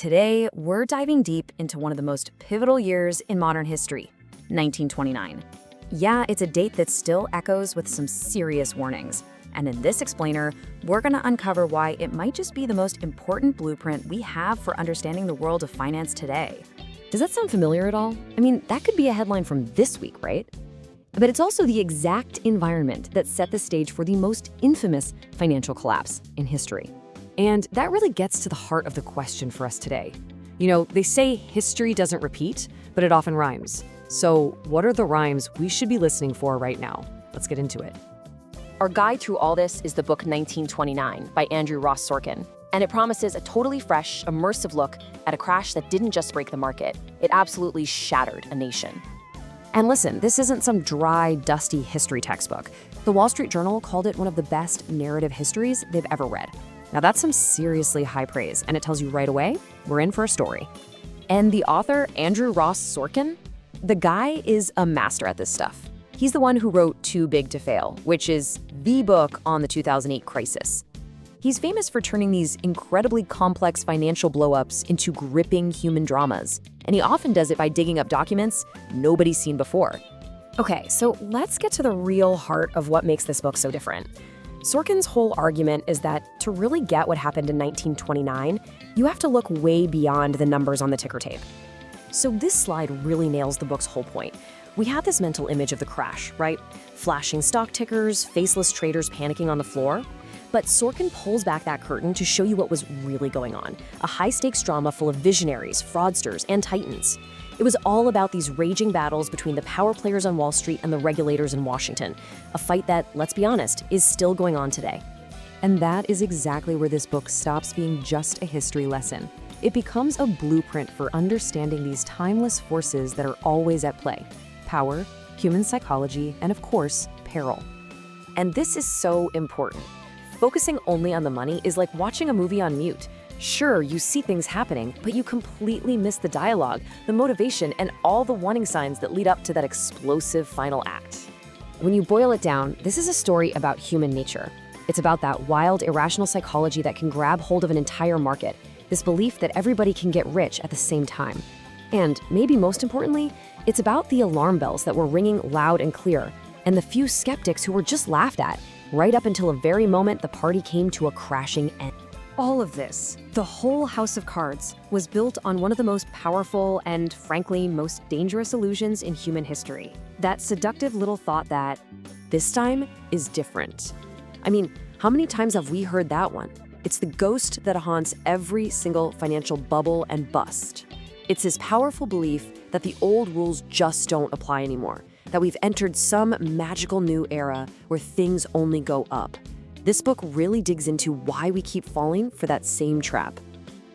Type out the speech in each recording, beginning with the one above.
Today, we're diving deep into one of the most pivotal years in modern history, 1929. Yeah, it's a date that still echoes with some serious warnings. And in this explainer, we're going to uncover why it might just be the most important blueprint we have for understanding the world of finance today. Does that sound familiar at all? I mean, that could be a headline from this week, right? But it's also the exact environment that set the stage for the most infamous financial collapse in history. And that really gets to the heart of the question for us today. You know, they say history doesn't repeat, but it often rhymes. So what are the rhymes we should be listening for right now? Let's get into it. Our guide through all this is the book 1929 by Andrew Ross Sorkin, and it promises a totally fresh, immersive look at a crash that didn't just break the market, it absolutely shattered a nation. And listen, this isn't some dry, dusty history textbook. The Wall Street Journal called it one of the best narrative histories they've ever read. Now that's some seriously high praise, and it tells you right away, we're in for a story. And the author, Andrew Ross Sorkin, the guy is a master at this stuff. He's the one who wrote Too Big to Fail, which is the book on the 2008 crisis. He's famous for turning these incredibly complex financial blowups into gripping human dramas, and he often does it by digging up documents nobody's seen before. Okay, so let's get to the real heart of what makes this book so different. Sorkin's whole argument is that to really get what happened in 1929, you have to look way beyond the numbers on the ticker tape. So this slide really nails the book's whole point. We have this mental image of the crash, right? Flashing stock tickers, faceless traders panicking on the floor. But Sorkin pulls back that curtain to show you what was really going on, a high-stakes drama full of visionaries, fraudsters, and titans. It was all about these raging battles between the power players on Wall Street and the regulators in Washington, a fight that, let's be honest, is still going on today. And that is exactly where this book stops being just a history lesson. It becomes a blueprint for understanding these timeless forces that are always at play: power, human psychology, and of course, peril. And this is so important. Focusing only on the money is like watching a movie on mute. Sure, you see things happening, but you completely miss the dialogue, the motivation, and all the warning signs that lead up to that explosive final act. When you boil it down, this is a story about human nature. It's about that wild, irrational psychology that can grab hold of an entire market, this belief that everybody can get rich at the same time. And maybe most importantly, it's about the alarm bells that were ringing loud and clear, and the few skeptics who were just laughed at, right up until the very moment the party came to a crashing end. All of this, the whole house of cards, was built on one of the most powerful and, frankly, most dangerous illusions in human history. That seductive little thought that, this time is different. I mean, how many times have we heard that one? It's the ghost that haunts every single financial bubble and bust. It's this powerful belief that the old rules just don't apply anymore, that we've entered some magical new era where things only go up. This book really digs into why we keep falling for that same trap.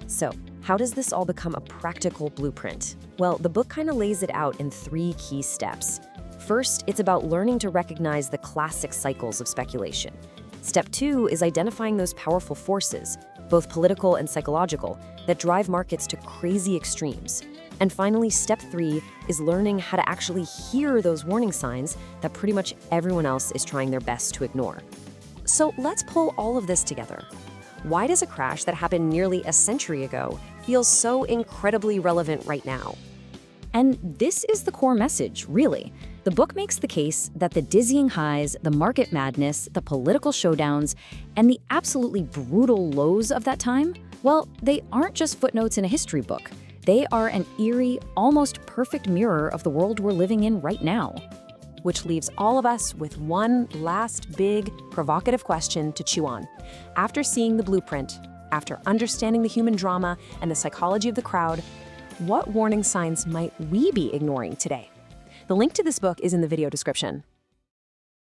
So, how does this all become a practical blueprint? Well, the book kind of lays it out in 3 key steps. First, it's about learning to recognize the classic cycles of speculation. Step 2 is identifying those powerful forces, both political and psychological, that drive markets to crazy extremes. And finally, step 3 is learning how to actually hear those warning signs that pretty much everyone else is trying their best to ignore. So let's pull all of this together. Why does a crash that happened nearly a century ago feel so incredibly relevant right now? And this is the core message, really. The book makes the case that the dizzying highs, the market madness, the political showdowns, and the absolutely brutal lows of that time, well, they aren't just footnotes in a history book. They are an eerie, almost perfect mirror of the world we're living in right now. Which leaves all of us with one last big, provocative question to chew on. After seeing the blueprint, after understanding the human drama and the psychology of the crowd, what warning signs might we be ignoring today? The link to this book is in the video description.